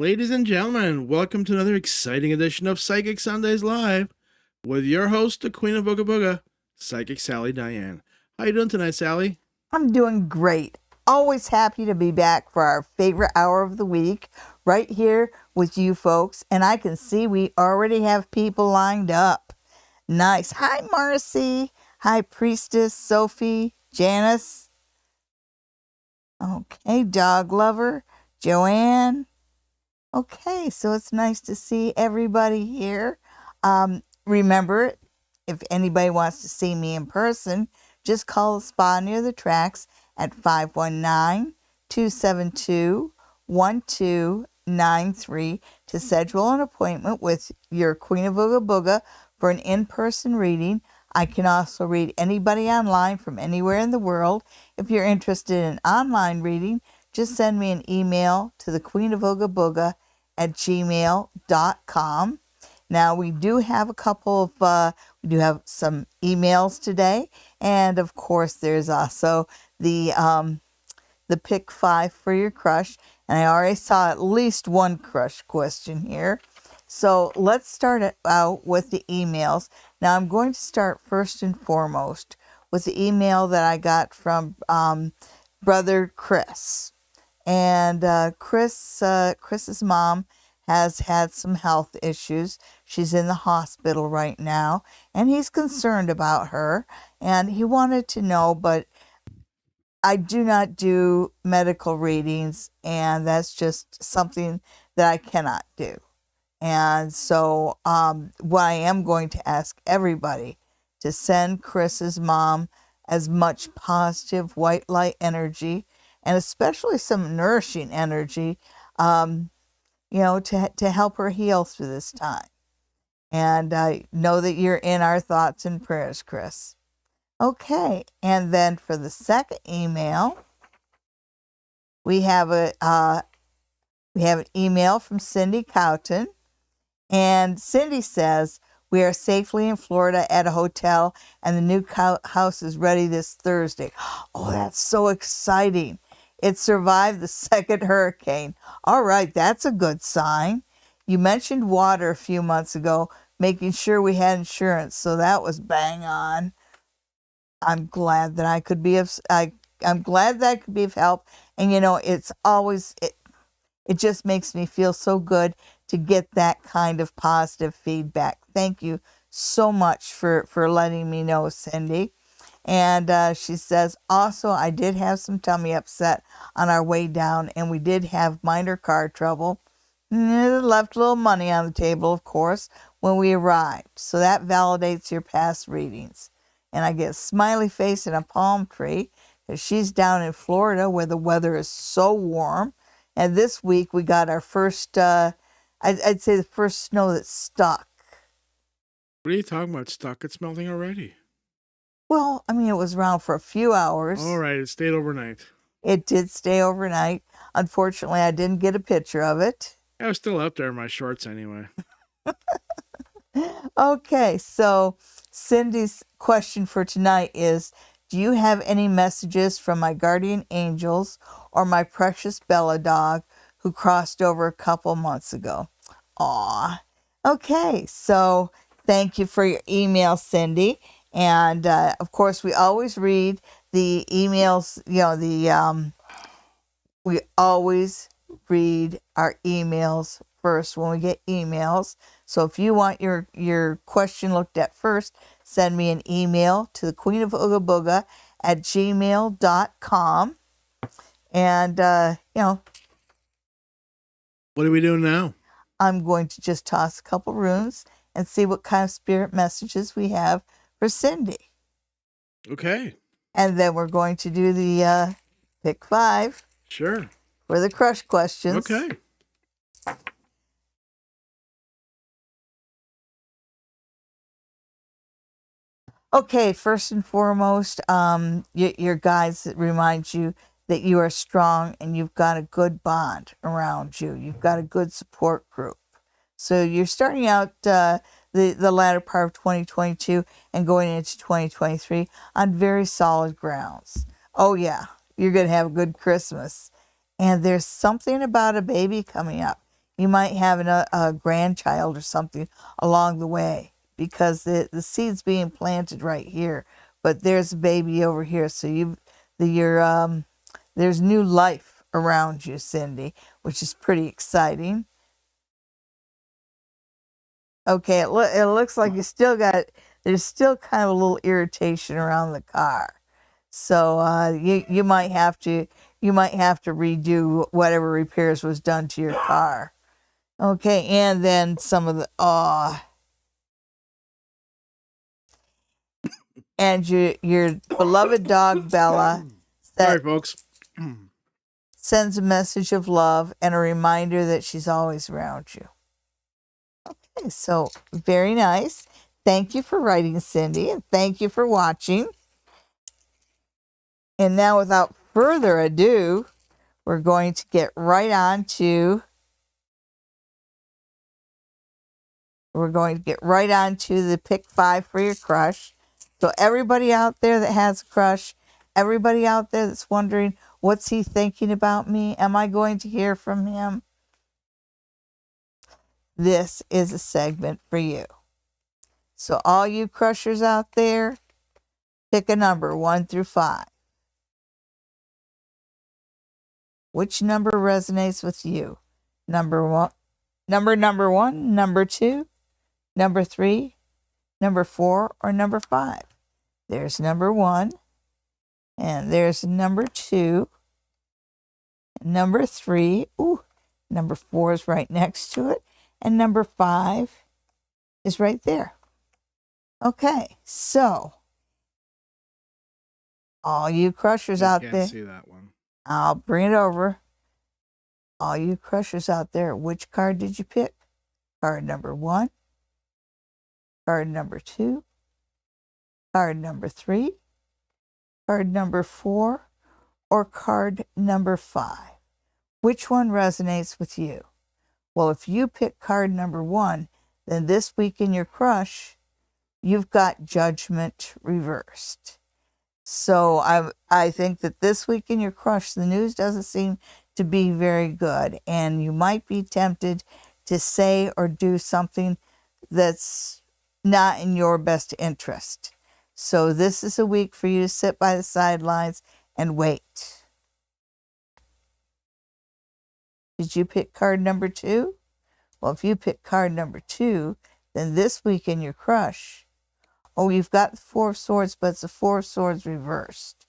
Ladies and gentlemen, welcome to another exciting edition of Psychic Sundays Live with your host, the Queen of Booga Booga, Psychic Sally Diane. How you doing tonight, Sally? I'm doing great. Always happy to be back for our favorite hour of the week, right here with you folks. And I can see we already have people lined up. Nice. Hi, Marcy. Hi, Priestess, Sophie, Janice. Okay, Dog Lover, Joanne. Okay, so it's nice to see everybody here. Remember, if anybody wants to see me in person, just call the spa near the tracks at 519-272-1293 to schedule an appointment with your Queen of Booga Booga for an in-person reading. I can also read anybody online from anywhere in the world. If you're interested in online reading, just send me an email to thequeenofboogabooga@gmail.com. Now, we do have we do have some emails today. And, of course, there's also the pick 5 for your crush. And I already saw at least one crush question here. So let's start out with the emails. Now, I'm going to start first and foremost with the email that I got from Brother Chris. And Chris's mom has had some health issues. She's in the hospital right now, and he's concerned about her. And he wanted to know, but I do not do medical readings, and that's just something that I cannot do. And so what I am going to ask everybody to send Chris's mom as much positive white light energy, and especially some nourishing energy, to help her heal through this time. And I know that you're in our thoughts and prayers, Chris. Okay, and then for the second email, we have an email from Cindy Cowton, and Cindy says, "We are safely in Florida at a hotel, and the new house is ready this Thursday." Oh, that's so exciting. It survived the second hurricane. All right, that's a good sign. You mentioned water a few months ago, making sure we had insurance, so that was bang on. I'm glad that I could be of help. And it's always it just makes me feel so good to get that kind of positive feedback. Thank you so much for letting me know, Cindy. And she says, also, I did have some tummy upset on our way down, and we did have minor car trouble. Left a little money on the table, of course, when we arrived. So that validates your past readings. And I get a smiley face and a palm tree, because she's down in Florida where the weather is so warm. And this week we got our first, I'd say the first snow that stuck. What are you talking about? Stuck? It's melting already. Well, I mean, it was around for a few hours. All right, it stayed overnight. It did stay overnight. Unfortunately, I didn't get a picture of it. I was still out there in my shorts anyway. Okay, so Cindy's question for tonight is, do you have any messages from my guardian angels or my precious Bella dog who crossed over a couple months ago? Aw. Okay, so thank you for your email, Cindy. And, of course, we always read the emails, we always read our emails first when we get emails. So if you want your question looked at first, send me an email to thequeenofboogabooga@gmail.com. And, What are we doing now? I'm going to just toss a couple runes and see what kind of spirit messages we have for Cindy. Okay. And then we're going to do the pick 5. Sure. For the crush questions. Okay. Okay, first and foremost, your guides remind you that you are strong and you've got a good bond around you. You've got a good support group. So you're starting out the latter part of 2022 and going into 2023 on very solid grounds. Oh, yeah, you're going to have a good Christmas. And there's something about a baby coming up. You might have a grandchild or something along the way, because the seed's being planted right here, but there's a baby over here. So there's new life around you, Cindy, which is pretty exciting. Okay, it looks like there's still kind of a little irritation around the car. So you might have to redo whatever repairs was done to your car. Okay, and then some of the and your beloved dog Bella Sorry, folks. sends a message of love and a reminder that she's always around you. Okay, so very nice. Thank you for writing, Cindy, and thank you for watching. And now, without further ado, we're going to get right on to the pick 5 for your crush. So everybody out there that has a crush, everybody out there that's wondering, what's he thinking about me? Am I going to hear from him? This is a segment for you. So all you crushers out there, pick a number 1 through 5. Which number resonates with you? Number 1, number 2, number 3, number 4, or number 5? There's number 1, and there's number 2, number 3. Ooh, number 4 is right next to it, and number 5 is right there. Okay, so all you crushers out there, can't see that one. I'll bring it over. All you crushers out there, which card did you pick? Card number 1, card number 2, card number 3, card number 4, or card number 5? Which one resonates with you? Well, if you pick card number 1, then this week in your crush, you've got Judgment reversed. So I think that this week in your crush, the news doesn't seem to be very good, and you might be tempted to say or do something that's not in your best interest. So this is a week for you to sit by the sidelines and wait. Did you pick card number 2? Well, if you pick card number 2, then this week in your crush, you've got the 4 of Swords, but it's the 4 of Swords reversed.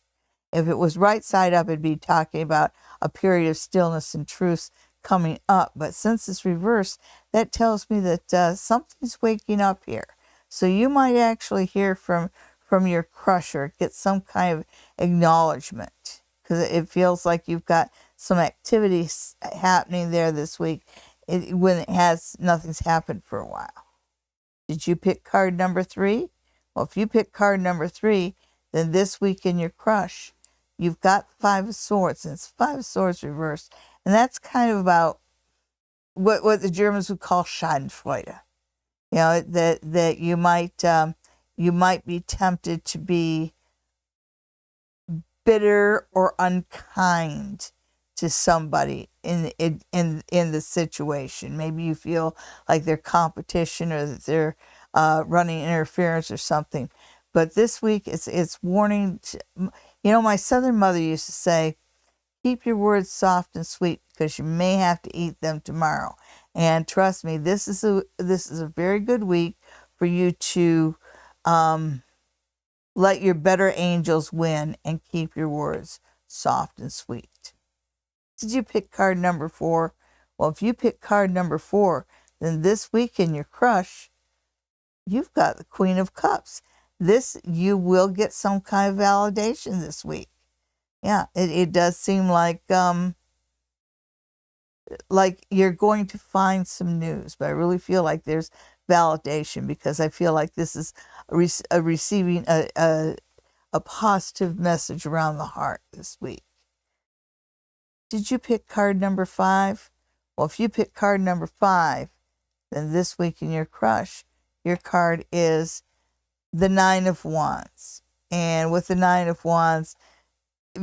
If it was right side up, it'd be talking about a period of stillness and truce coming up. But since it's reversed, that tells me that something's waking up here. So you might actually hear from your crusher, get some kind of acknowledgement, because it feels like you've got some activities happening there this week when nothing's happened for a while. Did you pick card number 3? Well, if you pick card number 3, then this week in your crush, you've got the 5 of Swords, and it's 5 of Swords reversed. And that's kind of about what the Germans would call Schadenfreude. You know, that you might be tempted to be bitter or unkind to somebody in the situation. Maybe you feel like they're competition, or that they're running interference or something. But this week it's warning. My Southern mother used to say, keep your words soft and sweet, because you may have to eat them tomorrow. And trust me, this is a very good week for you to let your better angels win and keep your words soft and sweet. Did you pick card number 4? Well, if you pick card number 4, then this week in your crush, you've got the Queen of Cups. You will get some kind of validation this week. Yeah, it does seem like you're going to find some news, but I really feel like there's validation, because I feel like this is receiving a positive message around the heart this week. Did you pick card number 5? Well, if you pick card number 5, then this week in your crush, your card is the 9 of Wands. And with the 9 of Wands,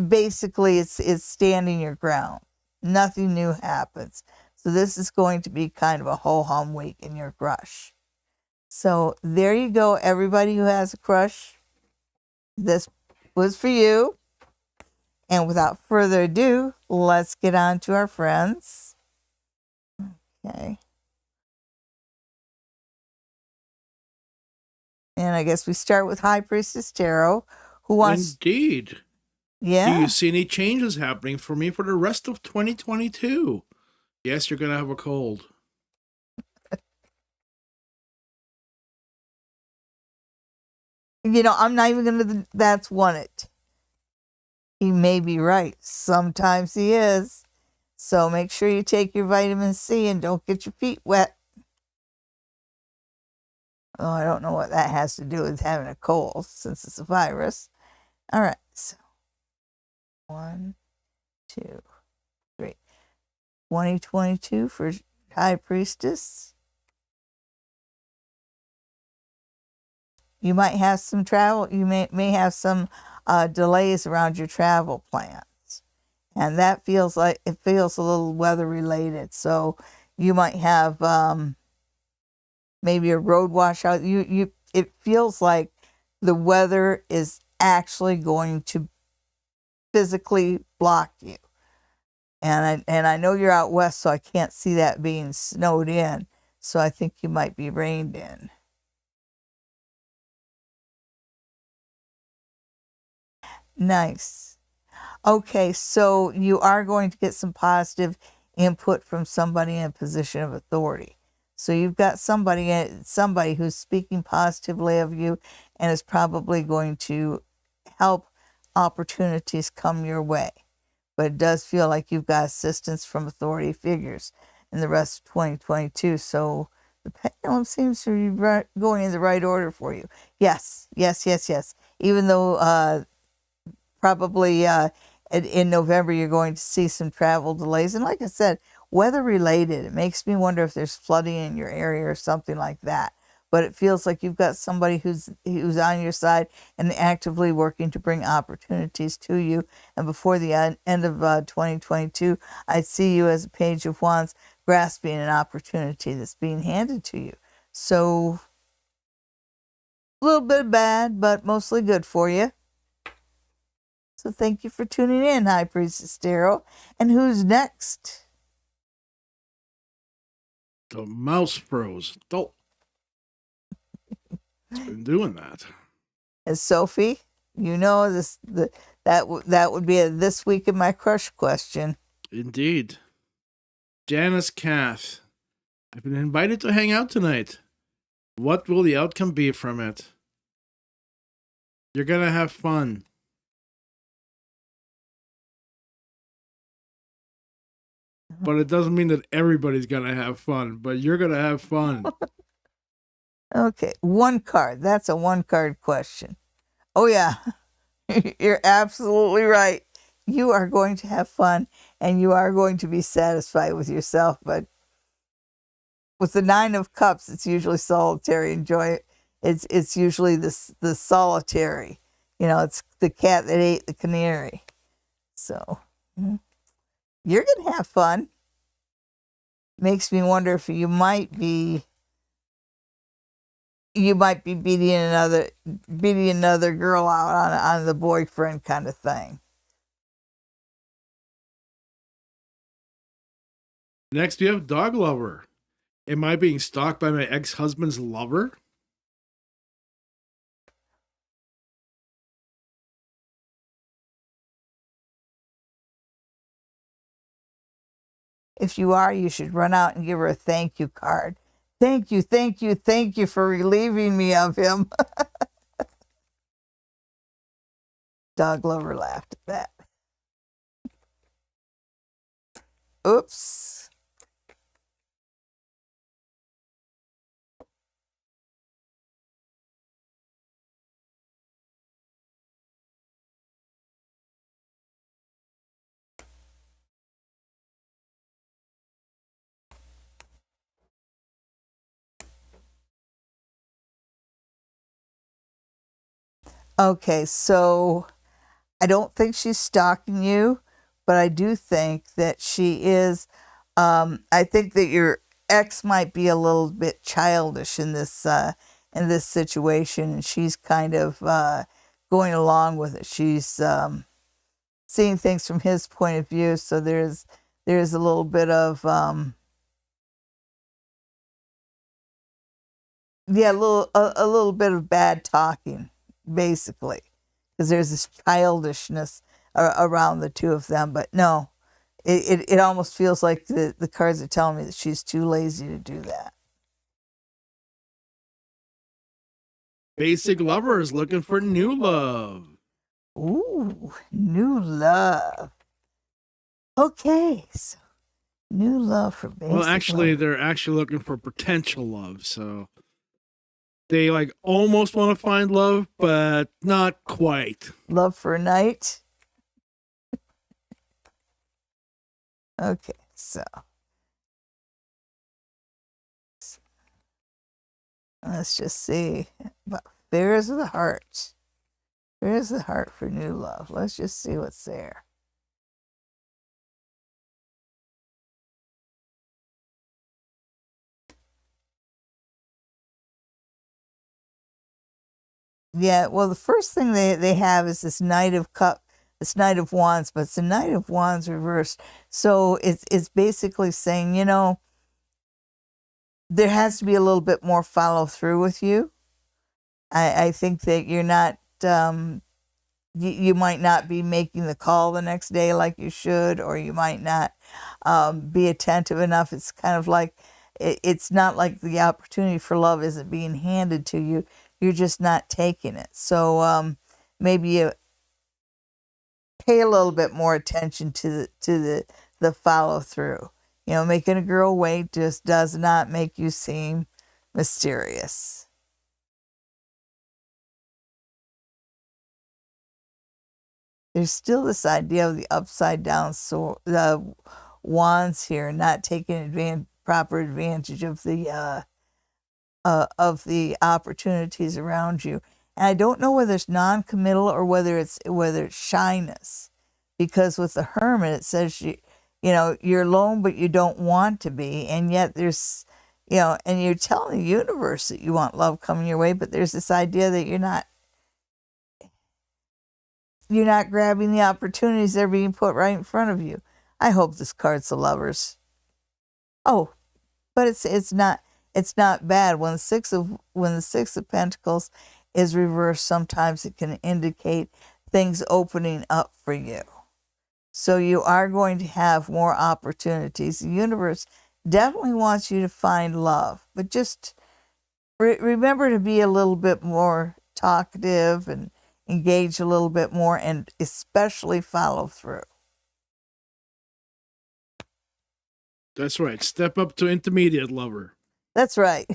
basically it's standing your ground. Nothing new happens. So this is going to be kind of a ho-hum week in your crush. So there you go, everybody who has a crush. This was for you. And without further ado, let's get on to our friends. Okay. And I guess we start with High Priestess Tarot, who wants... Indeed. Yeah. Do you see any changes happening for me for the rest of 2022? Yes, you're going to have a cold. I'm not even going to... That's one it. He may be right. Sometimes he is. So make sure you take your vitamin C and don't get your feet wet. Oh, I don't know what that has to do with having a cold since it's a virus. All right. So 1, 2, 3. 2022 for High Priestess. You might have some travel. You may have some delays around your travel plans, and that feels a little weather related. So you might have maybe a road washout. It feels like the weather is actually going to physically block you. And I know you're out west, so I can't see that being snowed in. So I think you might be rained in. Nice. Okay, so you are going to get some positive input from somebody in a position of authority. So you've got somebody who's speaking positively of you and is probably going to help opportunities come your way. But it does feel like you've got assistance from authority figures in the rest of 2022. So the pendulum seems to be going in the right order for you. Yes. Even though probably in November you're going to see some travel delays. And like I said, weather related. It makes me wonder if there's flooding in your area or something like that. But it feels like you've got somebody who's on your side and actively working to bring opportunities to you. And before the end of 2022, I see you as a Page of Wands grasping an opportunity that's being handed to you. So a little bit bad, but mostly good for you. So thank you for tuning in, High Priestess Tarot. And who's next? The mouse froze. Don't. It's been doing that. And Sophie, that would be a this week in my crush question. Indeed. Janice Cath, I've been invited to hang out tonight. What will the outcome be from it? You're gonna have fun. But it doesn't mean that everybody's gonna have fun, but you're gonna have fun. Okay, one card. That's a one card question. Oh, yeah, you're absolutely right. You are going to have fun and you are going to be satisfied with yourself. But with the 9 of Cups, it's usually solitary enjoy. It's usually the solitary. It's the cat that ate the canary. So you're going to have fun. Makes me wonder if you might be beating another girl out on the boyfriend kind of thing. Next, we have Dog Lover. Am I being stalked by my ex-husband's lover? If you are, you should run out and give her a thank you card. Thank you for relieving me of him. Dog Lover laughed at that. Oops. Okay, so I don't think she's stalking you, but I do think that she is I think that your ex might be a little bit childish in this situation, and she's kind of going along with it. She's seeing things from his point of view, so there's a little bit of a little bit of bad talking, basically, because there's this childishness around the two of them. But no, it almost feels like the cards are telling me that she's too lazy to do that. Basic lover is looking for new love. Ooh, new love. Okay, so new love for basic. Well, actually, love. they're actually looking for potential love. So they like almost want to find love, but not quite. Love for a night. Okay, so let's just see. There's the heart. There's the heart for new love. Let's just see what's there. Yeah, well, the first thing they have is this Knight of Wands, but it's the Knight of Wands reversed. So it's basically saying, there has to be a little bit more follow through with you. I think that you're not, you might not be making the call the next day like you should, or you might not be attentive enough. It's kind of like, it's not like the opportunity for love isn't being handed to you. You're just not taking it. So maybe you pay a little bit more attention to the follow through. Making a girl wait just does not make you seem mysterious. There's still this idea of the upside down the wands here, not taking proper advantage of the opportunities around you. And I don't know whether it's non-committal or whether it's shyness, because with the Hermit it says you're alone but you don't want to be, and yet there's and you're telling the universe that you want love coming your way, but there's this idea that you're not grabbing the opportunities that are being put right in front of you. I hope this card's the Lovers. Oh, but it's not bad. When the Six of Pentacles is reversed, sometimes it can indicate things opening up for you. So you are going to have more opportunities. The universe definitely wants you to find love, but just remember to be a little bit more talkative and engage a little bit more, and especially follow through. That's right. Step up to intermediate lover. That's right.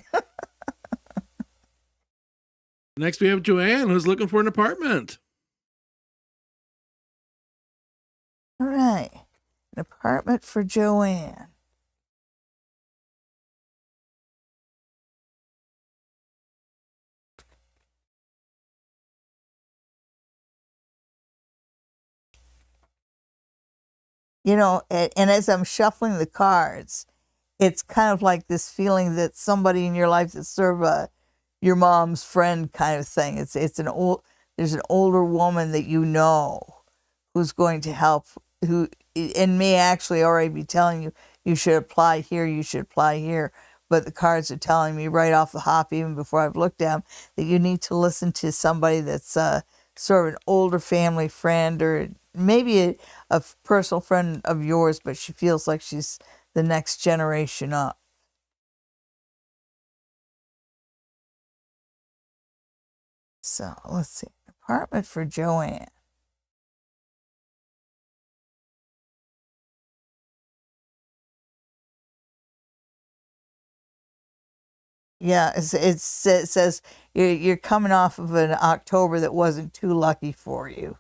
Next, we have Joanne, who's looking for an apartment. All right. An apartment for Joanne. And as I'm shuffling the cards, it's kind of like this feeling that somebody in your life that's sort of your mom's friend kind of thing. There's an older woman that who's going to help, who and may actually already be telling you should apply here, but the cards are telling me right off the hop, even before I've looked at them, that you need to listen to somebody that's sort of an older family friend, or maybe a personal friend of yours, but she feels like she's the next generation up. So let's see. Apartment for Joanne. Yeah, it says you're coming off of an October that wasn't too lucky for you.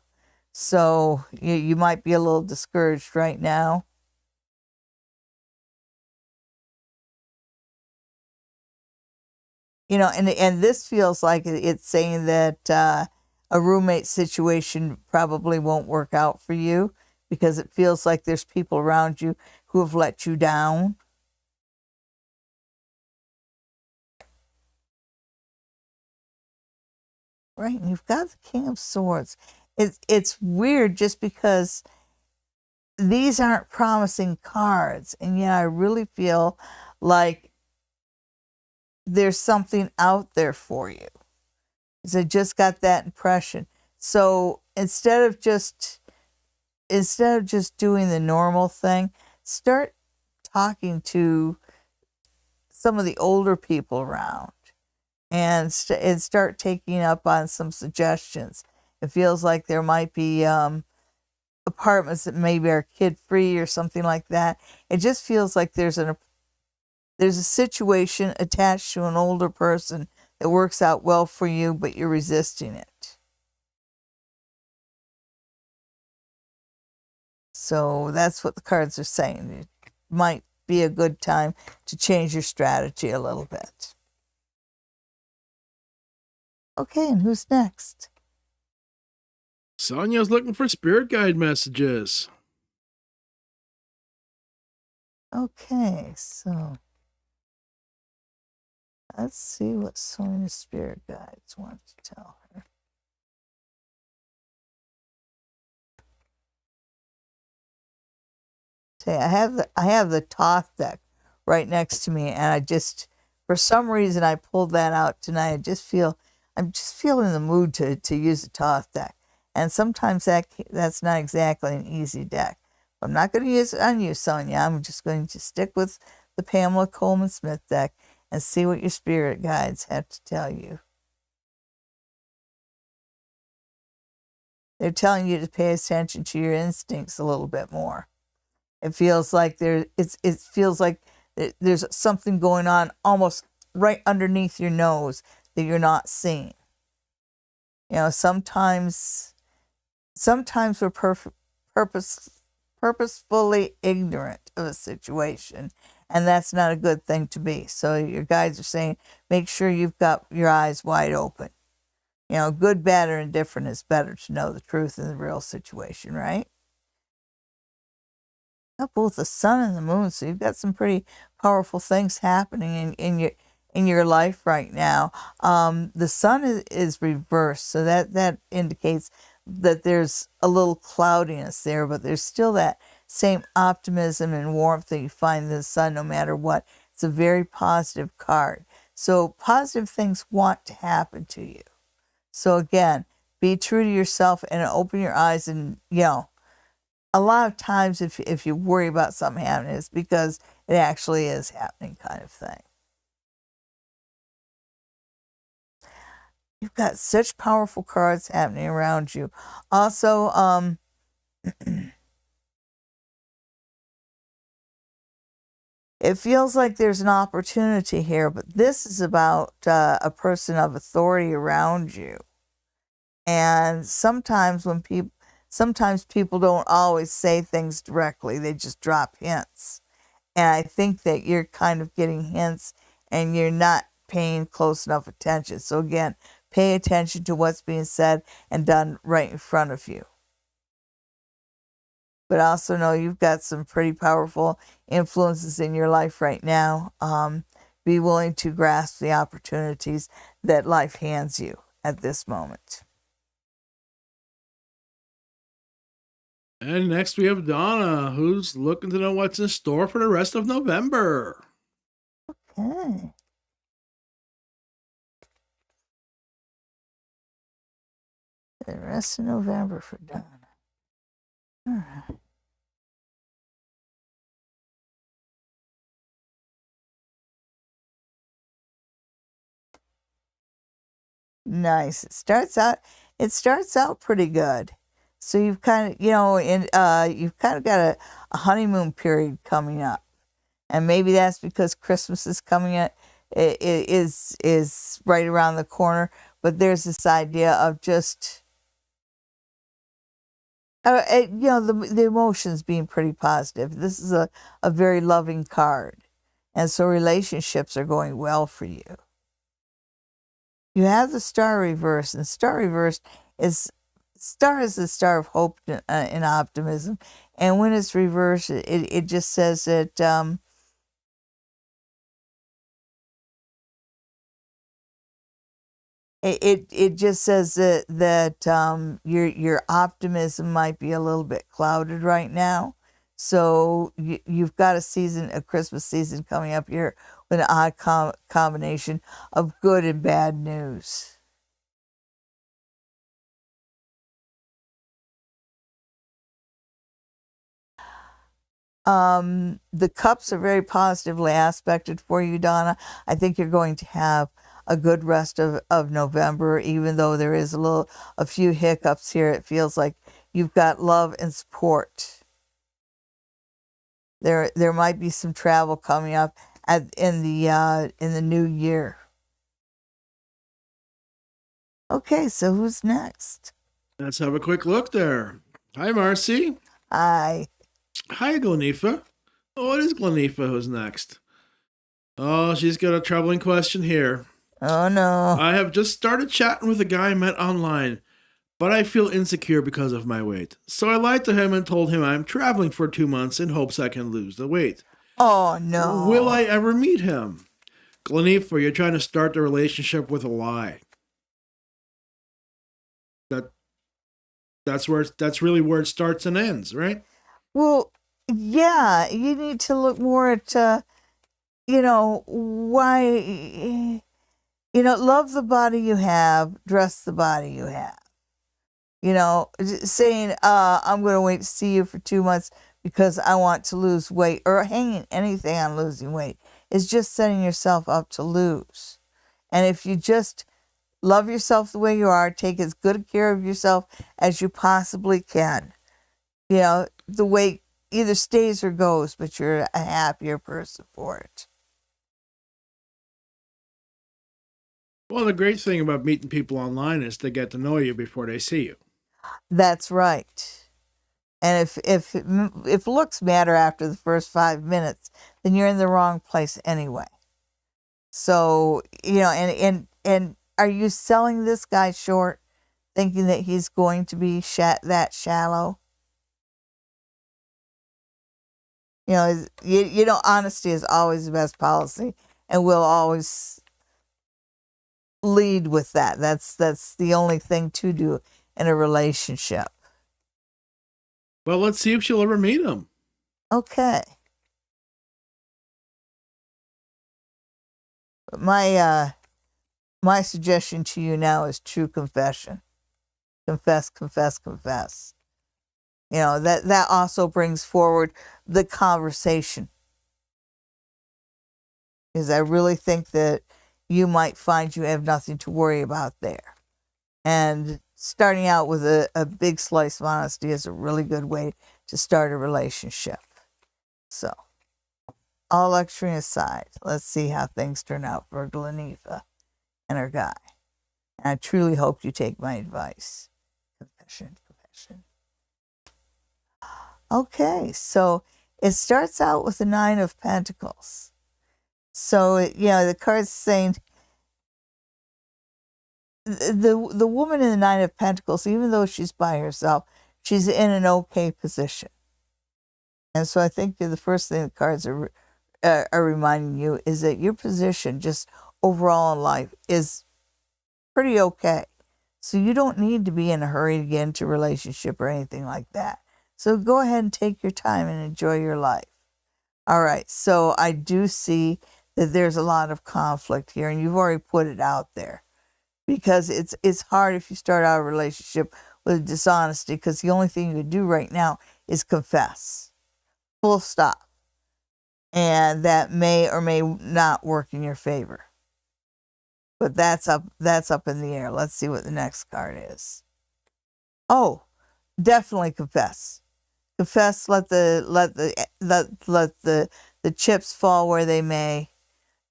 So you might be a little discouraged right now. And this feels like it's saying that a roommate situation probably won't work out for you, because it feels like there's people around you who have let you down. Right, and you've got the King of Swords. It's weird just because these aren't promising cards, and yet I really feel like there's something out there for you. Because I just got that impression. So instead of just doing the normal thing, start talking to some of the older people around, and start taking up on some suggestions. It feels like there might be apartments that maybe are kid free or something like that. It just feels like there's a situation attached to an older person that works out well for you, but you're resisting it. So that's what the cards are saying. It might be a good time to change your strategy a little bit. Okay, and who's next? Sonia's looking for spirit guide messages. Okay, so let's see what Sonia's spirit guides want to tell her. Okay, I have the Thoth deck right next to me, and I just, for some reason, I pulled that out tonight. I'm just feeling the mood to use the Thoth deck, and sometimes that's not exactly an easy deck. I'm not going to use it on you, Sonia. I'm just going to stick with the Pamela Coleman Smith deck and see what your spirit guides have to tell you. They're telling you to pay attention to your instincts a little bit more. It feels like there's something going on almost right underneath your nose that you're not seeing. You know, sometimes we're purposefully ignorant of a situation, and that's not a good thing to be. So your guides are saying, make sure you've got your eyes wide open. You know, good, bad, or indifferent is better to know the truth in the real situation, right? Got both the sun and the moon, so you've got some pretty powerful things happening in your life right now. The sun is reversed, so that indicates that there's a little cloudiness there, but there's still that same optimism and warmth that you find in the sun no matter what. It's a very positive card. So positive things want to happen to you. So again, be true to yourself and open your eyes, and a lot of times if you worry about something happening, it's because it actually is happening, kind of thing. You've got such powerful cards happening around you. Also, it feels like there's an opportunity here, but this is about a person of authority around you. And sometimes people don't always say things directly. They just drop hints. And I think that you're kind of getting hints and you're not paying close enough attention. So again, pay attention to what's being said and done right in front of you. But also know you've got some pretty powerful influences in your life right now. Be willing to grasp the opportunities that life hands you at this moment. And next we have Donna, who's looking to know what's in store for the rest of November. Okay. The rest of November for Donna. All right. Nice. It starts out pretty good. So you've kind of, you've kind of got a honeymoon period coming up. And maybe that's because Christmas is coming up, is right around the corner. But there's this idea of just, the emotions being pretty positive. This is a very loving card. And so relationships are going well for you. You have the Star Reverse, and Star Reverse is Star is the star of hope and optimism, and when it's reversed, it just says that it just says that your optimism might be a little bit clouded right now. So you've got a Christmas season coming up here with an odd combination of good and bad news. The cups are very positively aspected for you, Donna. I think you're going to have a good rest of November, even though there is a few hiccups here. It feels like you've got love and support. There might be some travel coming up in the new year. Okay, so who's next? Let's have a quick look there. Hi, Marcy. Hi. Hi, Glenifa. Oh, it is Glenifa who's next. Oh, she's got a troubling question here. Oh, no. I have just started chatting with a guy I met online, but I feel insecure because of my weight. So I lied to him and told him I'm traveling for 2 months in hopes I can lose the weight. Oh, no. Will I ever meet him? Glenifa, you're trying to start the relationship with a lie. That's really where it starts and ends, right? Well, yeah, you need to look more at, why, love the body you have, dress the body you have. Saying, I'm going to wait to see you for 2 months because I want to lose weight, or hanging anything on losing weight, is just setting yourself up to lose. And if you just love yourself the way you are, take as good care of yourself as you possibly can, the weight either stays or goes, but you're a happier person for it. Well, the great thing about meeting people online is they get to know you before they see you. That's right. And if looks matter after the first 5 minutes, then you're in the wrong place anyway. So, and are you selling this guy short, thinking that he's going to be that shallow? Honesty is always the best policy, and we'll always lead with that. That's the only thing to do in a relationship. Well, let's see if she'll ever meet him. Okay. My suggestion to you now is true confession. Confess, confess, confess. That also brings forward the conversation. Because I really think that you might find you have nothing to worry about there. And starting out with a big slice of honesty is a really good way to start a relationship. So, all lecturing aside, let's see how things turn out for Glenifa and her guy. And I truly hope you take my advice. Confession, confession. Okay, so it starts out with the 9 of Pentacles. So, the card's saying the woman in the 9 of Pentacles, even though she's by herself, she's in an okay position. And so I think the first thing the cards are reminding you is that your position just overall in life is pretty okay. So you don't need to be in a hurry to get into a relationship or anything like that. So go ahead and take your time and enjoy your life. All right, so I do see that there's a lot of conflict here, and you've already put it out there. Because it's hard if you start out a relationship with dishonesty, because the only thing you can do right now is confess. Full stop. And that may or may not work in your favor. But that's up in the air. Let's see what the next card is. Oh, definitely confess. Confess, let the chips fall where they may.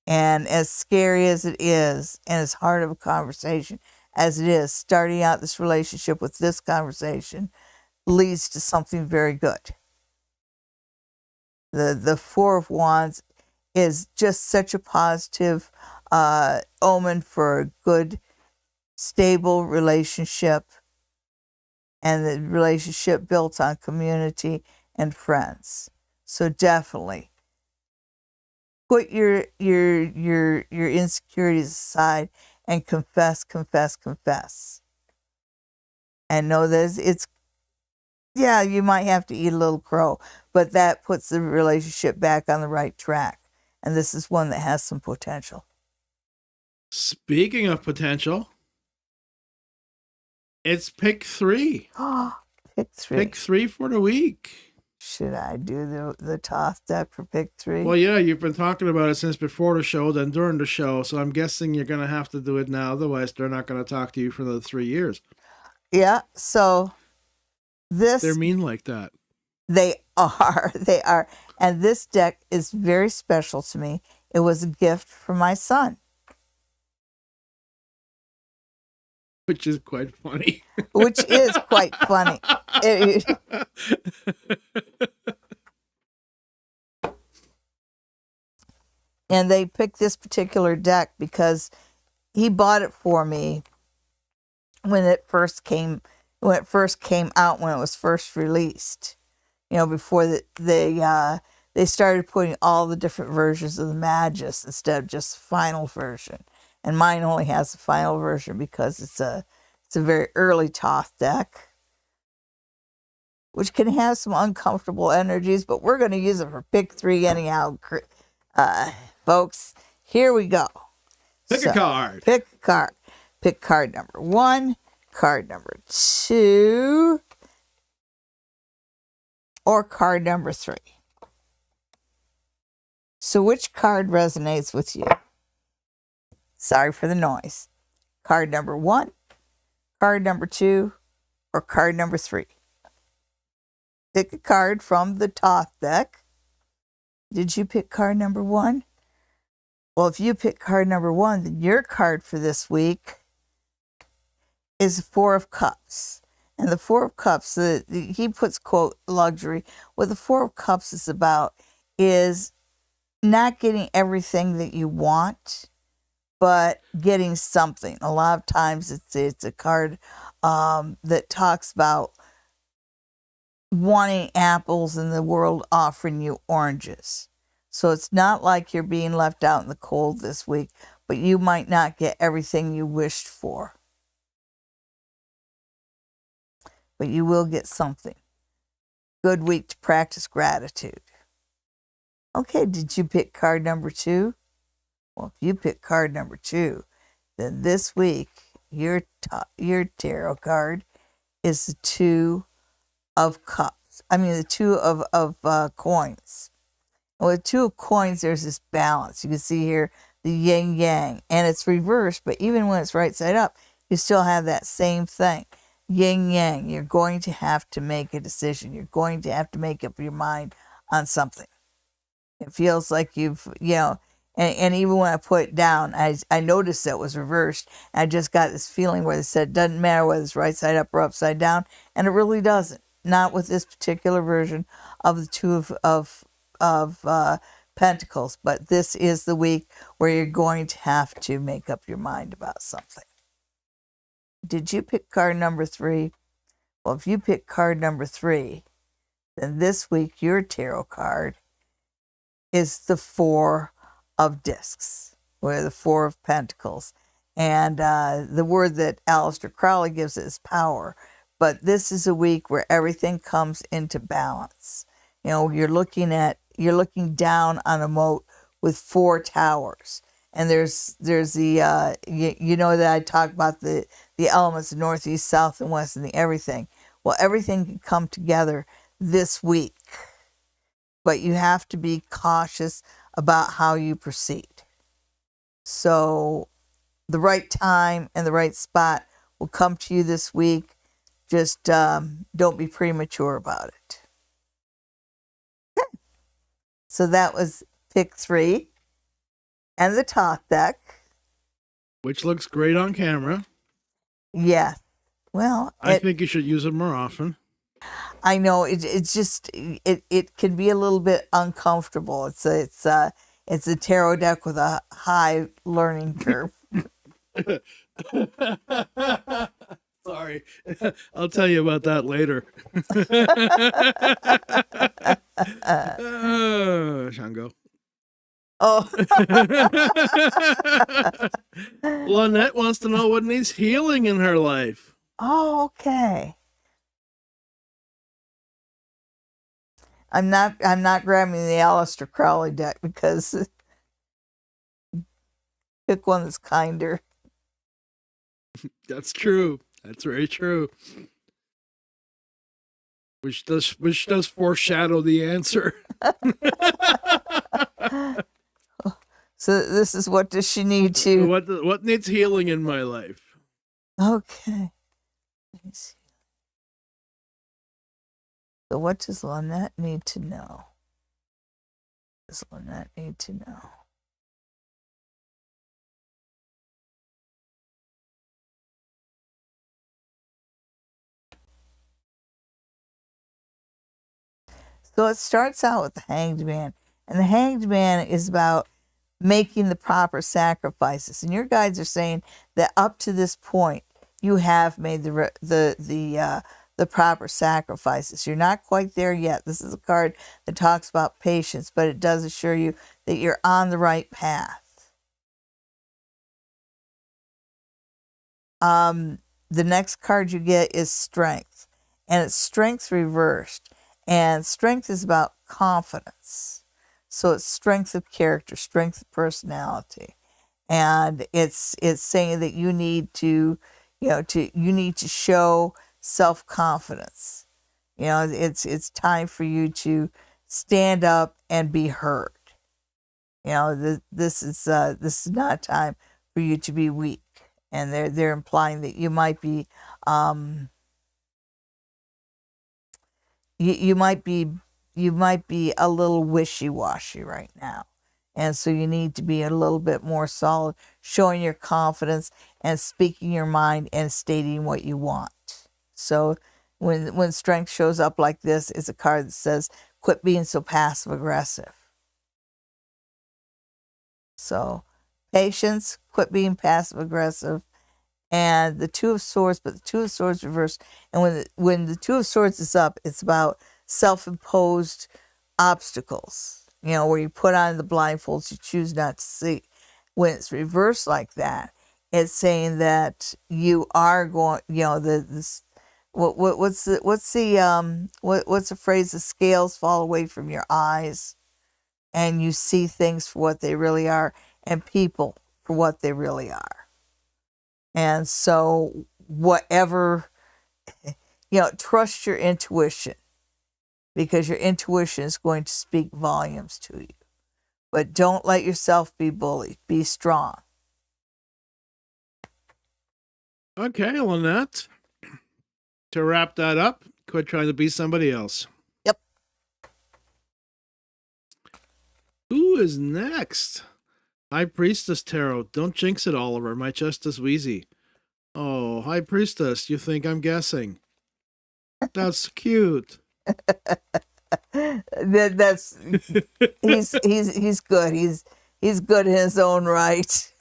And as scary as it is, and as hard of a conversation as it is, starting out this relationship with this conversation leads to something very good. The 4 of Wands is just such a positive omen for a good, stable relationship. and the relationship built on community and friends. So definitely put your insecurities aside and confess, confess, confess. And know that it's yeah, you might have to eat a little crow, but that puts the relationship back on the right track. And this is one that has some potential. Speaking of potential, it's pick 3. Pick 3. Pick 3 for the week. Should I do the toss deck for pick 3? Well, yeah, you've been talking about it since before the show, then during the show, so I'm guessing you're going to have to do it now. Otherwise, they're not going to talk to you for the 3 years. Yeah, so They're mean like that. They are. They are. And this deck is very special to me. It was a gift from my son. Which is quite funny. Which is quite funny. And they picked this particular deck because he bought it for me when it first came out, when it was first released. Before they started putting all the different versions of the Magus instead of just the final version. And mine only has the final version because it's a very early Toth deck, which can have some uncomfortable energies, but we're going to use it for pick 3 anyhow. Folks, here we go. Pick a card. Pick a card. Pick card number 1, card number 2, or card number 3. So which card resonates with you? Sorry for the noise. Card number 1, card number 2, or card number 3. Pick a card from the Toth deck. Did you pick card number 1? Well, if you pick card number 1, then your card for this week is the 4 of Cups. And the 4 of Cups, he puts, quote, luxury. What the 4 of Cups is about is not getting everything that you want, but getting something. A lot of times it's a card that talks about wanting apples and the world offering you oranges. So it's not like you're being left out in the cold this week, but you might not get everything you wished for. But you will get something. Good week to practice gratitude. Okay, did you pick card number 2? Well, if you pick card number 2, then this week your tarot card is the 2 of Cups. I mean, the 2 of coins. And with 2 of coins, there's this balance. You can see here the yin yang, and it's reversed, but even when it's right side up, you still have that same thing. Yin yang. You're going to have to make a decision. You're going to have to make up your mind on something. It feels like you've, and even when I put it down, I noticed that it was reversed. And I just got this feeling where they said it doesn't matter whether it's right side up or upside down, and it really doesn't. Not with this particular version of the 2 of Pentacles, but this is the week where you're going to have to make up your mind about something. Did you pick card number 3? Well, if you pick card number 3, then this week your tarot card is the 4 of Discs, or the 4 of Pentacles. And the word that Aleister Crowley gives it is power. But this is a week where everything comes into balance. You're looking down on a moat with 4 towers. And there's the, that I talk about the elements of north, east, south, and west, and the everything. Well, everything can come together this week. But you have to be cautious about how you proceed. So the right time and the right spot will come to you this week. Just don't be premature about it. Okay. So that was pick 3 and the Toth deck. Which looks great on camera. Yes. Well, I think you should use it more often. I know it's just it can be a little bit uncomfortable. It's a tarot deck with a high learning curve. Sorry. I'll tell you about that later. Shango. Oh, Lynette wants to know what needs healing in her life. oh, okay. I'm not grabbing the Aleister Crowley deck because pick one that's kinder. That's true. That's very true. Which does foreshadow the answer. So this is what does she need to? What needs healing in my life? Okay. Let me see. So what does Lynette need to know? Does Lynette need to know? So it starts out with the Hanged Man, and the Hanged Man is about making the proper sacrifices. And your guides are saying that up to this point, you have made the proper sacrifices. You're not quite there yet. This is a card that talks about patience, but it does assure you that you're on the right path. The next card you get is Strength, and it's Strength reversed. And Strength is about confidence. So it's strength of character, strength of personality. And it's saying that you need to show self-confidence. It's time for you to stand up and be heard. This is not a time for you to be weak. And they're implying that you might be you might be a little wishy-washy right now. And so you need to be a little bit more solid, showing your confidence and speaking your mind and stating what you want. So when strength shows up like this, it's a card that says, quit being so passive aggressive. So patience, quit being passive aggressive, and the Two of Swords, but the Two of Swords reversed. And when the Two of Swords is up, it's about self-imposed obstacles, where you put on the blindfolds you choose not to see. When it's reversed like that, it's saying that you are going, what's the phrase? The scales fall away from your eyes, and you see things for what they really are, and people for what they really are. And so whatever, trust your intuition, because your intuition is going to speak volumes to you. But don't let yourself be bullied. Be strong. Okay, Lynette. To wrap that up, quit trying to be somebody else. Yep. Who is next? High Priestess Tarot. Don't jinx it, Oliver. My chest is wheezy. Oh, High Priestess, you think I'm guessing? That's cute. That's he's good. He's good in his own right.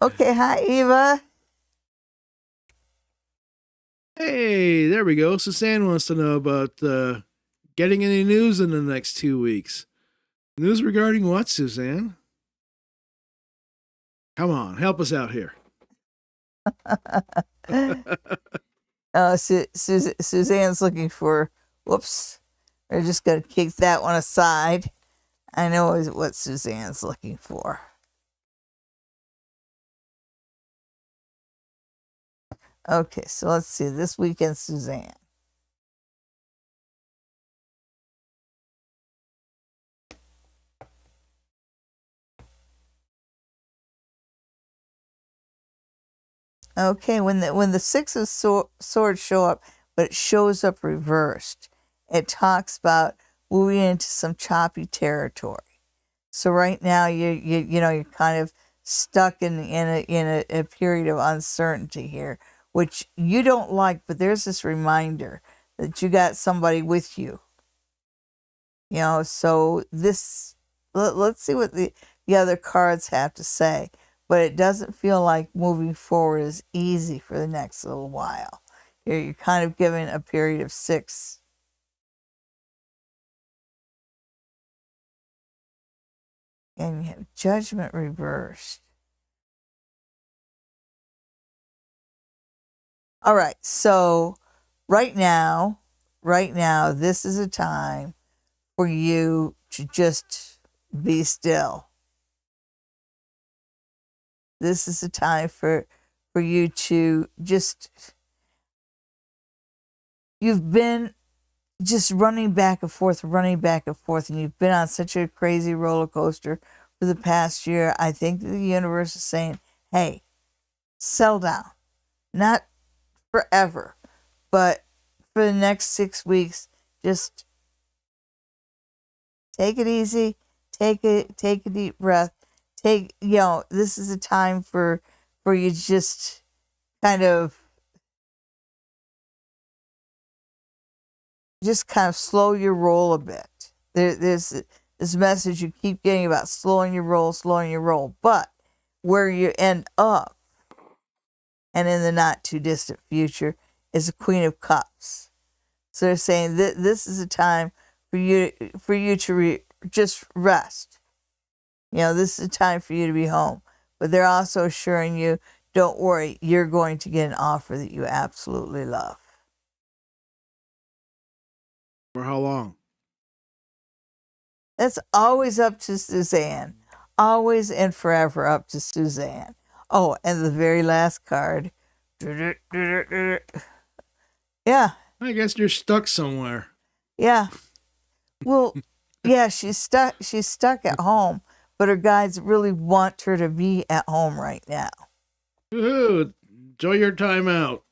Okay, hi Eva. Hey, there we go. Suzanne wants to know about getting any news in the next 2 weeks. News regarding what, Suzanne? Come on, help us out here. Suzanne's looking for, whoops, we're just going to kick that one aside. I know what Suzanne's looking for. Okay, so let's see, this weekend, Suzanne. Okay, when the Six of Swords show up, but it shows up reversed, it talks about moving into some choppy territory. So right now you're kind of stuck in a period of uncertainty here, which you don't like, but there's this reminder that you got somebody with you. So this, let's see what the other cards have to say. but it doesn't feel like moving forward is easy for the next little while. You're kind of given a period of 6. And you have Judgment reversed. All right, so right now, this is a time for you to just be still. This is a time for you to just, you've been just running back and forth, and you've been on such a crazy roller coaster for the past year. I think the universe is saying, hey, settle down. Not forever, but for the next 6 weeks, just take it easy, take a deep breath. This is a time for you to just kind of slow your roll a bit. There's this message you keep getting about slowing your roll, but where you end up, and in the not too distant future, is the Queen of Cups. So they're saying that this is a time for you to just rest. This is a time for you to be home. But they're also assuring you, don't worry, you're going to get an offer that you absolutely love. For how long? That's always up to Suzanne. Always and forever up to Suzanne. Oh, and the very last card. Yeah. I guess you're stuck somewhere. Yeah. Well, yeah, she's stuck at home, but her guides really want her to be at home right now. Ooh, enjoy your time out.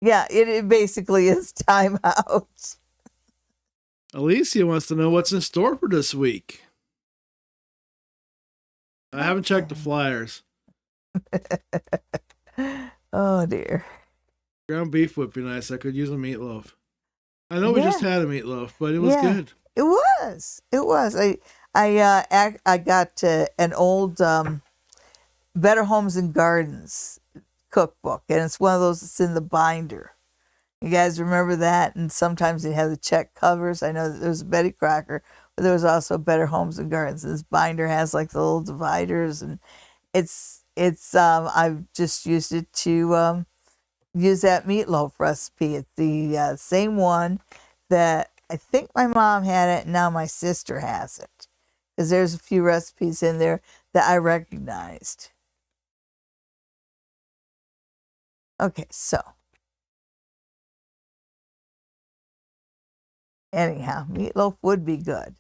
Yeah, it basically is time out. Alicia wants to know what's in store for this week. I haven't checked the flyers. Oh, dear. Ground beef would be nice. I could use a meatloaf. I know we just had a meatloaf, but it was good. It was. I got an old Better Homes and Gardens cookbook, and it's one of those that's in the binder. You guys remember that? And sometimes they have the check covers. I know that there was Betty Crocker, but there was also Better Homes and Gardens. And this binder has like the little dividers, and it's I've just used it to use that meatloaf recipe. It's the same one that I think my mom had it, and now my sister has it. Because there's a few recipes in there that I recognized. Okay, so anyhow, meatloaf would be good.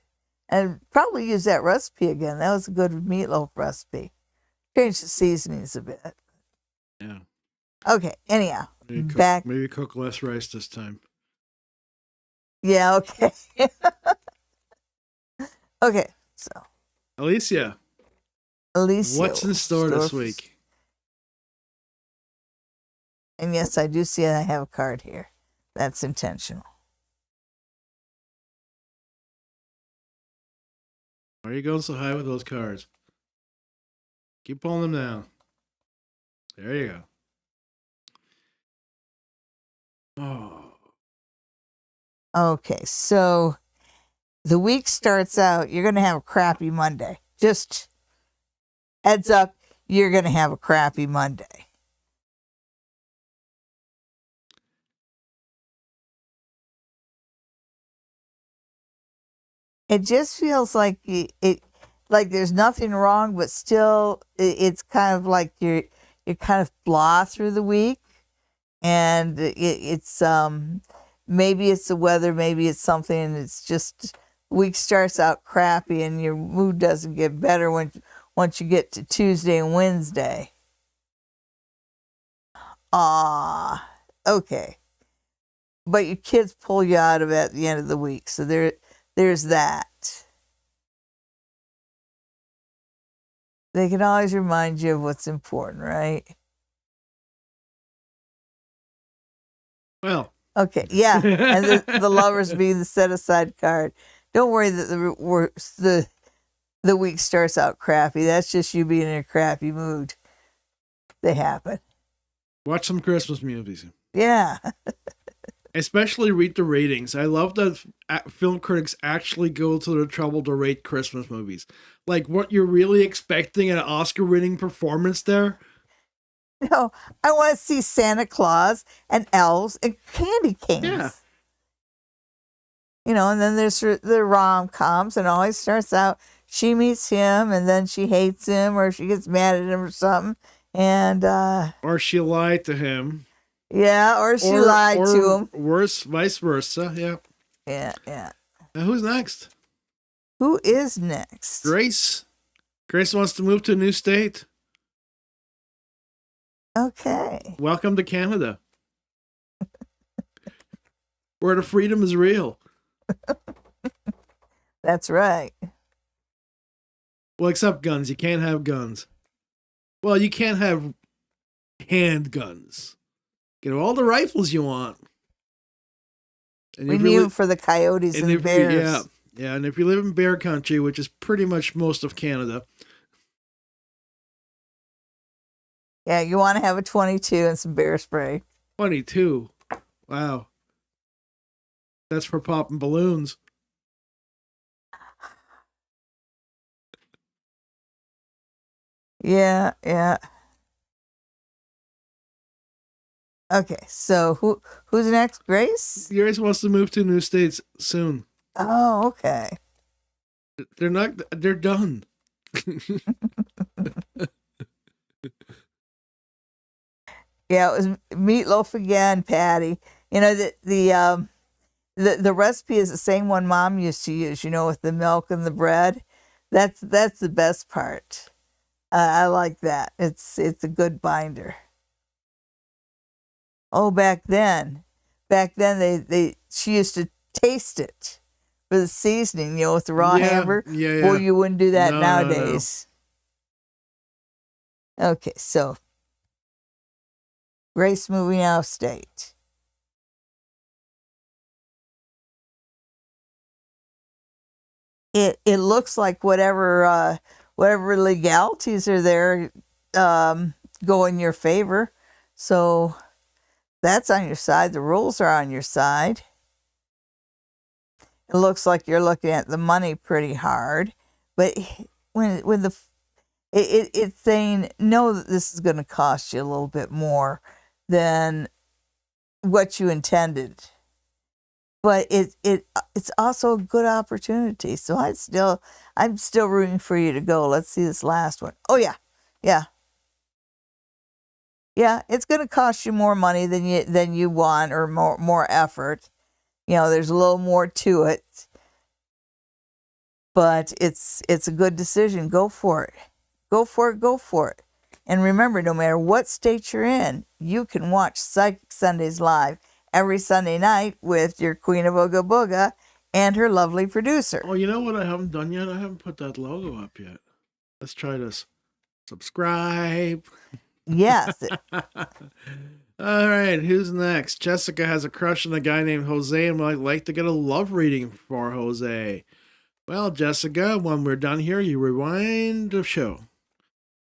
And probably use that recipe again. That was a good meatloaf recipe. Change the seasonings a bit. Yeah. Okay, anyhow. Maybe cook less rice this time. Yeah, okay. Okay, so. Alicia. What's in store this week? And yes, I do see I have a card here. That's intentional. Why are you going so high with those cards? Keep pulling them down. There you go. Oh. Okay, so the week starts out, you're going to have a crappy Monday. Just heads up, you're going to have a crappy Monday. It just feels like like there's nothing wrong, but still it's kind of like you're kind of blah through the week, and it's maybe it's the weather, maybe it's something, and it's just the week starts out crappy, and your mood doesn't get better once you get to Tuesday and Wednesday. Okay, but your kids pull you out of it at the end of the week, so there's that. They can always remind you of what's important, right? Well. Okay, yeah, and the lovers being the set aside card. Don't worry that the week starts out crappy. That's just you being in a crappy mood. They happen. Watch some Christmas movies. Yeah. Especially read the ratings. I love that film critics actually go to the trouble to rate Christmas movies. Like, what you're really expecting an Oscar-winning performance there? No, I want to see Santa Claus and elves and candy canes. Yeah. You know, and then there's the rom-coms, and it always starts out, she meets him, and then she hates him, or she gets mad at him or something. And, Or she lied to him. yeah, or she lied to him. Worse, vice versa. Yeah. Yeah, yeah. Now, who's next? Who is next? Grace. Grace wants to move to a new state. Okay. Welcome to Canada. Where the freedom is real. That's right. Well, except guns. You can't have guns. Well, you can't have handguns. Get all the rifles you want. And We need them for the coyotes and bears. Yeah, yeah. And if you live in bear country, which is pretty much most of Canada. Yeah, you want to have a 22 and some bear spray. 22. Wow. That's for popping balloons. Yeah, yeah. Okay, so who's next? Grace? Grace wants to move to new states soon. Oh, okay. They're done. Yeah, it was meatloaf again, Patty. You know, the recipe is the same one Mom used to use, you know, with the milk and the bread. That's the best part. I like that. It's a good binder. Oh, back then she used to taste it for the seasoning, you know, with the raw hamburger. Yeah. Boy, you wouldn't do that No, nowadays. No. Okay, so Grace moving out of state. It looks like whatever legalities are there go in your favor. So that's on your side. The rules are on your side. It looks like you're looking at the money pretty hard, but when it's saying no, that this is going to cost you a little bit more than what you intended. But it's also a good opportunity. So I'm still rooting for you to go. Let's see this last one. Oh yeah. Yeah, it's going to cost you more money than you want, or more effort. You know, there's a little more to it. But it's a good decision. Go for it. Go for it. And remember, no matter what state you're in, you can watch Psychic Sundays live every Sunday night with your Queen of Ooga Booga and her lovely producer. Oh, you know what I haven't done yet? I haven't put that logo up yet. Let's try this. Subscribe. Yes. All right, who's next? Jessica has a crush on a guy named Jose and would like to get a love reading for Jose. Well, Jessica, when we're done here, you rewind the show.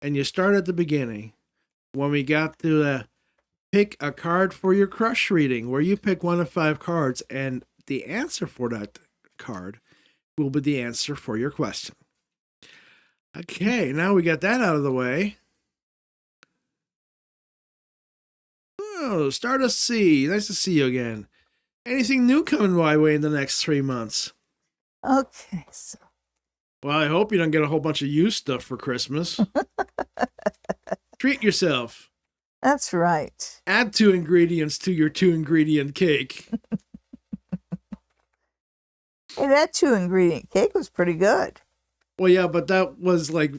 And you start at the beginning. When we got to pick a card for your crush reading, where you pick one of 5 cards, and the answer for that card will be the answer for your question. Okay, now we got that out of the way. Oh, Stardust C. Nice to see you again. Anything new coming my way in the next 3 months? Okay, so. Well, I hope you don't get a whole bunch of used stuff for Christmas. Treat yourself. That's right. Add 2 ingredients to your 2-ingredient cake. Hey, that 2-ingredient cake was pretty good. Well, yeah, but that was like,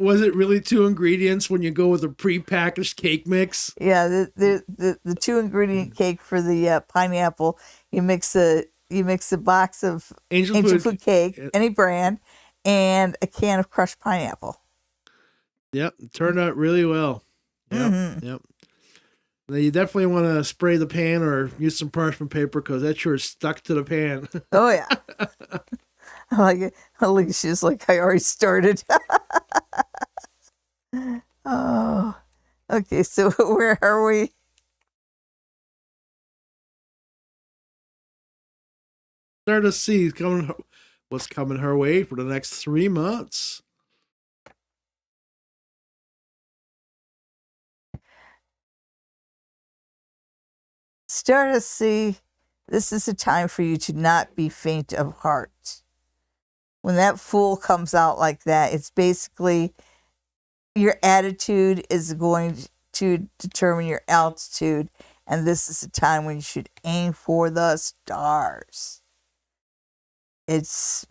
was it really 2 ingredients when you go with a prepackaged cake mix? Yeah, the 2-ingredient cake for the pineapple. You mix a box of Angel Food cake, any brand, and a can of crushed pineapple. Yep, it turned out really well. Yep. Now you definitely want to spray the pan or use some parchment paper because that sure is stuck to the pan. Oh yeah. Like Alicia's like, I already started. Oh, okay. So where are we? Start to see what's coming her way for the next 3 months. Start to see. This is a time for you to not be faint of heart. When that Fool comes out like that, it's basically your attitude is going to determine your altitude, and this is a time when you should aim for the stars. It's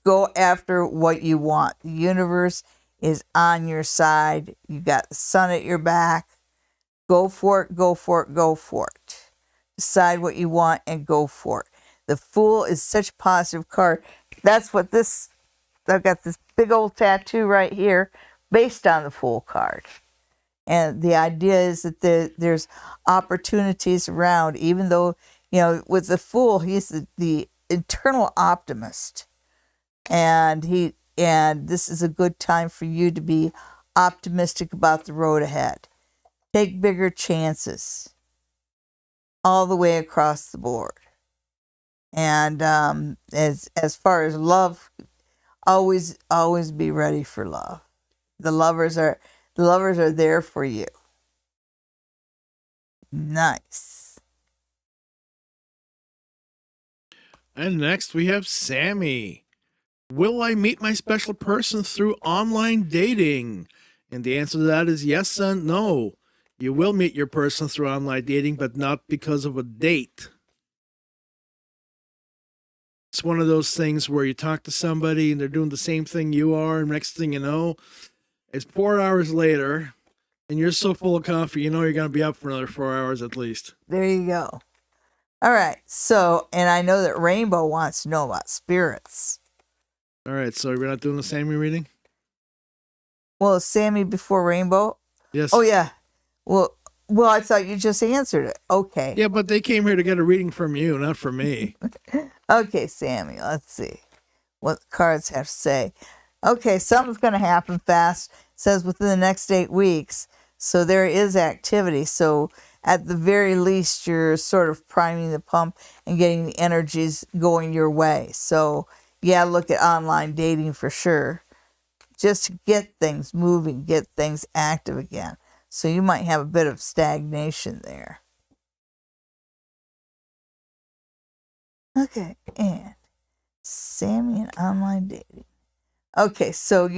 go after what you want. The universe is on your side. You got the sun at your back. Go for it, go for it, go for it. Decide what you want and go for it. The Fool is such a positive card. That's what this, I've got this big old tattoo right here based on the Fool card. And the idea is that there's opportunities around, even though, with the Fool, he's the eternal optimist. And this is a good time for you to be optimistic about the road ahead. Take bigger chances all the way across the board. And as far as love, always be ready for love. The lovers are there for you. Nice. And next we have Sammy. Will I meet my special person through online dating? And the answer to that is yes and no. You will meet your person through online dating, but not because of a date. It's one of those things where you talk to somebody and they're doing the same thing you are, and next thing you know, it's 4 hours later, and you're so full of coffee, you know you're going to be up for another 4 hours at least. There you go. All right. So, and I know that Rainbow wants to know about spirits. All right, so we're not doing the Sammy reading? Well, is Sammy before Rainbow? Yes. Oh, yeah. Well, I thought you just answered it. Okay. Yeah, but they came here to get a reading from you, not from me. Okay, Sammy, let's see what the cards have to say. Okay, something's going to happen fast. It says within the next 8 weeks. So there is activity. So at the very least, you're sort of priming the pump and getting the energies going your way. So yeah, look at online dating for sure. Just to get things moving, get things active again. So you might have a bit of stagnation there. Okay, and Sammy and online dating. Okay, so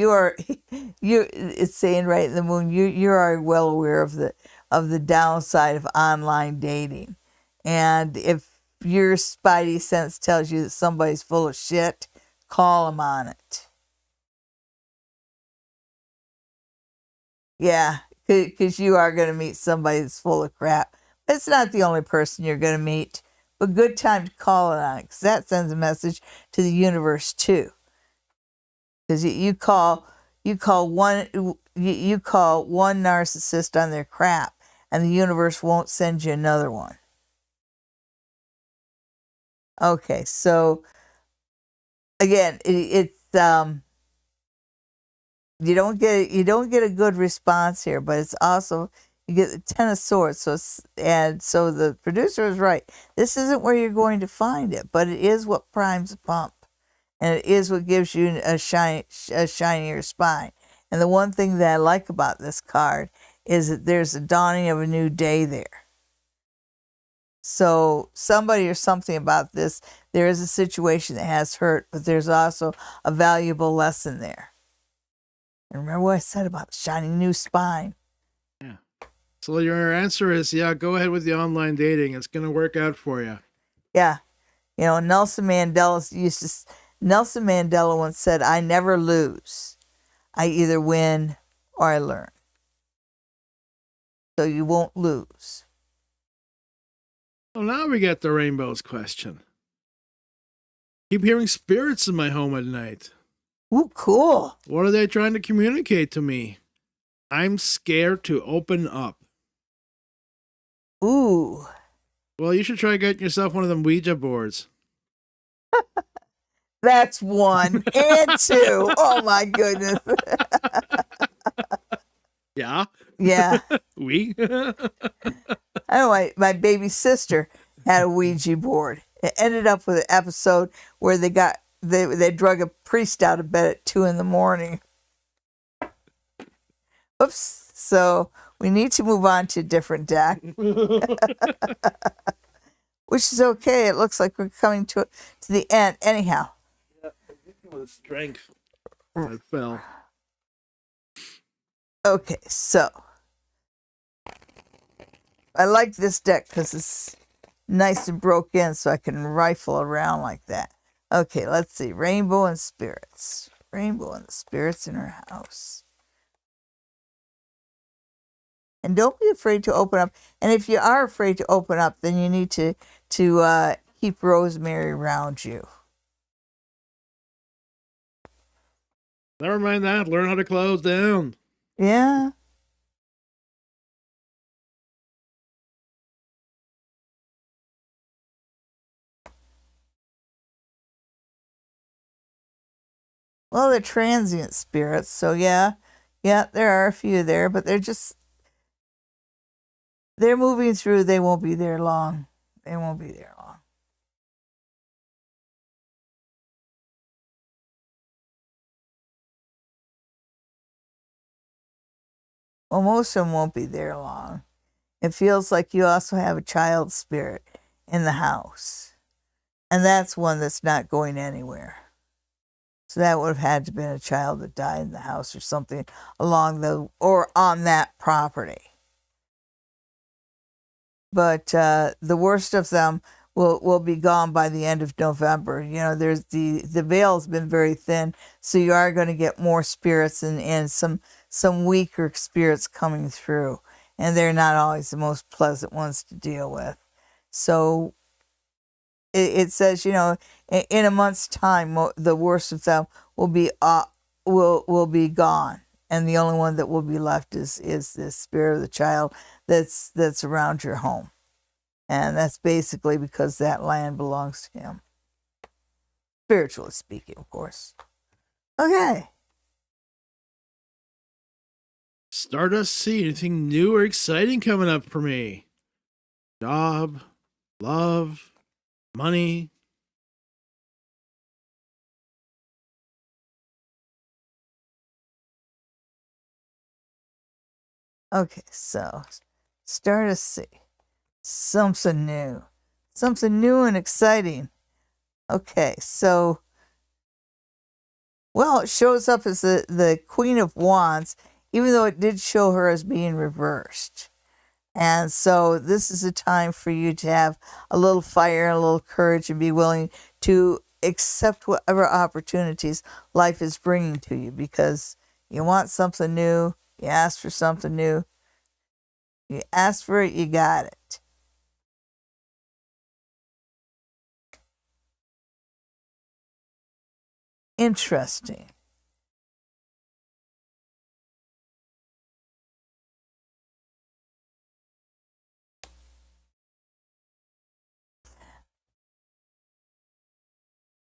it's saying right in the moon, you are well aware of the downside of online dating. And if your spidey sense tells you that somebody's full of shit, call them on it. Yeah, because you are going to meet somebody that's full of crap. It's not the only person you're going to meet, but good time to call it on it, because that sends a message to the universe too. Because you call one narcissist on their crap, and the universe won't send you another one. Okay, so again, it's you don't get a good response here, but it's also you get the Ten of Swords. So the producer is right. This isn't where you're going to find it, but it is what primes the pump, and it is what gives you a shinier spine. And the one thing that I like about this card is that there's a dawning of a new day there. So somebody or something about this, there is a situation that has hurt, but there's also a valuable lesson there. And remember what I said about shining new spine. Yeah. So your answer is, yeah, go ahead with the online dating. It's going to work out for you. Yeah. Nelson Mandela once said, I never lose. I either win or I learn. So you won't lose. Well, now we get the rainbows question. Keep hearing spirits in my home at night. Ooh, cool. What are they trying to communicate to me? I'm scared to open up. Ooh. Well, you should try getting yourself one of them Ouija boards. That's one. And two. Oh my goodness. Yeah. Yeah. We. Anyway, my baby sister had a Ouija board. It ended up with an episode where they drug a priest out of bed at 2 a.m. Oops. So we need to move on to a different deck, which is okay. It looks like we're coming to the end. Anyhow. With strength. I fell. Okay, so I like this deck because it's nice and broke in so I can rifle around like that. Okay, let's see. Rainbow and spirits. Rainbow and the spirits in her house. And don't be afraid to open up. And if you are afraid to open up, then you need to keep rosemary around you. Never mind that. Learn how to close down. Yeah. Well, they're transient spirits, so yeah, there are a few there, but they're moving through. They won't be there long. They won't be there long. Well, most of them won't be there long. It feels like you also have a child spirit in the house, and that's one that's not going anywhere. So that would have had to have been a child that died in the house or something or on that property. But the worst of them will be gone by the end of November. You know, there's the veil's been very thin, so you are going to get more spirits and some weaker spirits coming through, and they're not always the most pleasant ones to deal with. So it says, you know, in a month's time, the worst of them will be gone, and the only one that will be left is the spirit of the child that's around your home, and that's basically because that land belongs to him, spiritually speaking, of course. Okay. Stardust see anything new or exciting coming up for me? Job, love, money. Okay, so start to see something new and exciting. Okay, so well, it shows up as the Queen of Wands, even though it did show her as being reversed. And so this is a time for you to have a little fire and a little courage and be willing to accept whatever opportunities life is bringing to you, because you want something new, you ask for something new, you ask for it, you got it. Interesting.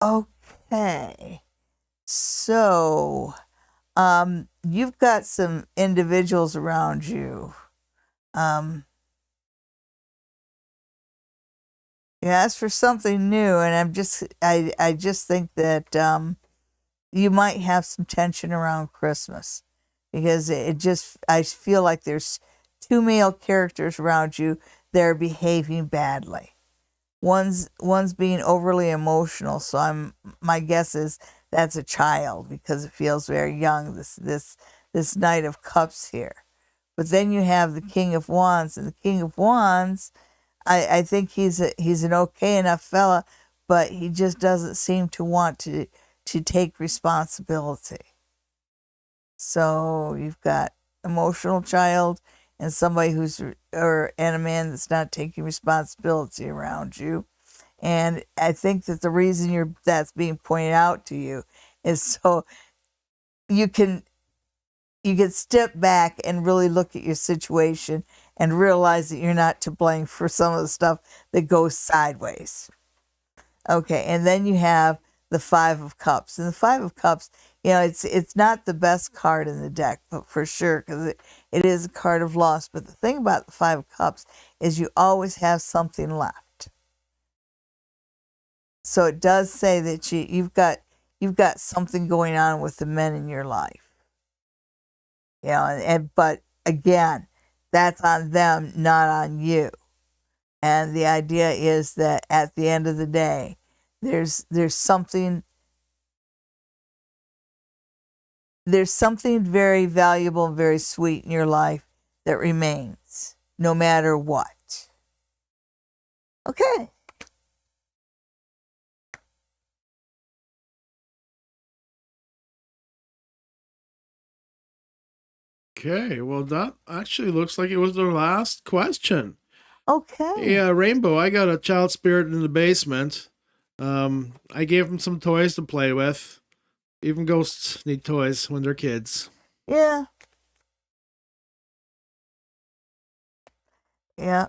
Okay. So, you've got some individuals around you. You asked for something new, and I just think that you might have some tension around Christmas, because I feel like there's two male characters around you that are behaving badly. One's being overly emotional, so my guess is that's a child, because it feels very young, this Knight of Cups here. But then you have the King of Wands, and the King of Wands, I think he's an okay enough fella, but he just doesn't seem to want to take responsibility. So you've got emotional child and somebody and a man that's not taking responsibility around you. And I think that the reason that's being pointed out to you is so you can step back and really look at your situation and realize that you're not to blame for some of the stuff that goes sideways. Okay, and then you have the Five of Cups. And the Five of Cups, it's not the best card in the deck, but for sure, because it is a card of loss. But the thing about the Five of Cups is you always have something left. So it does say that you've got something going on with the men in your life. But again, that's on them, not on you. And the idea is that at the end of the day, there's something very valuable and very sweet in your life that remains, no matter what. Okay. Okay, well, that actually looks like it was the last question. Okay. Yeah, Rainbow, I got a child spirit in the basement. I gave him some toys to play with. Even ghosts need toys when they're kids. Yeah. Yeah.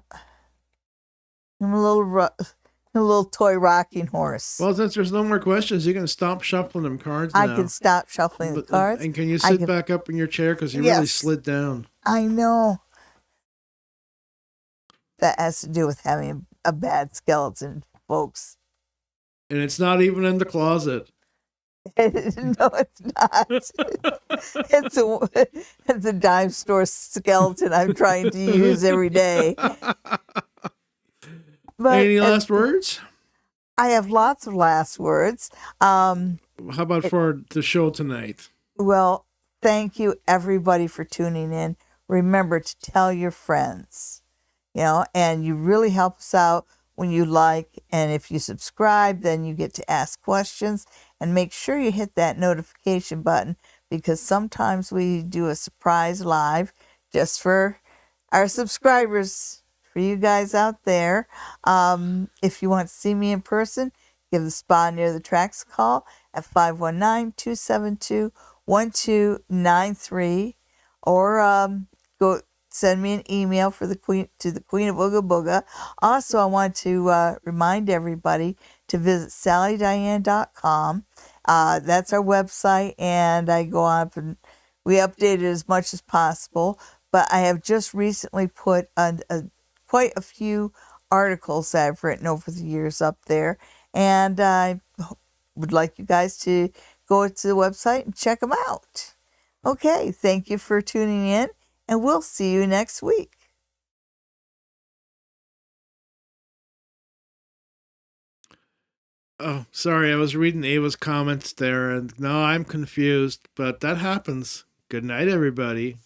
I'm a little toy rocking horse. Well, since there's no more questions, you can stop shuffling them cards now. I can stop shuffling the cards. And can you sit back up in your chair? Because you really slid down. I know. That has to do with having a bad skeleton, folks. And it's not even in the closet. No, it's not. It's a dime store skeleton I'm trying to use every day. But any last words? I have lots of last words. How about for the show tonight? Well, thank you everybody for tuning in. Remember to tell your friends, and you really help us out when you like. And if you subscribe, then you get to ask questions, and make sure you hit that notification button, because sometimes we do a surprise live just for our subscribers, for you guys out there. If you want to see me in person, give the Spa Near the Tracks a call at 519-272-1293, or go send me an email to the Queen of Ooga Booga. Also, I want to remind everybody to visit SallyDiane.com. That's our website, and I go up and we update it as much as possible. But I have just recently put quite a few articles that I've written over the years up there, and I would like you guys to go to the website and check them out. Okay, thank you for tuning in, and we'll see you next week. Oh, sorry, I was reading Ava's comments there, and no, I'm confused, but that happens. Good night, everybody.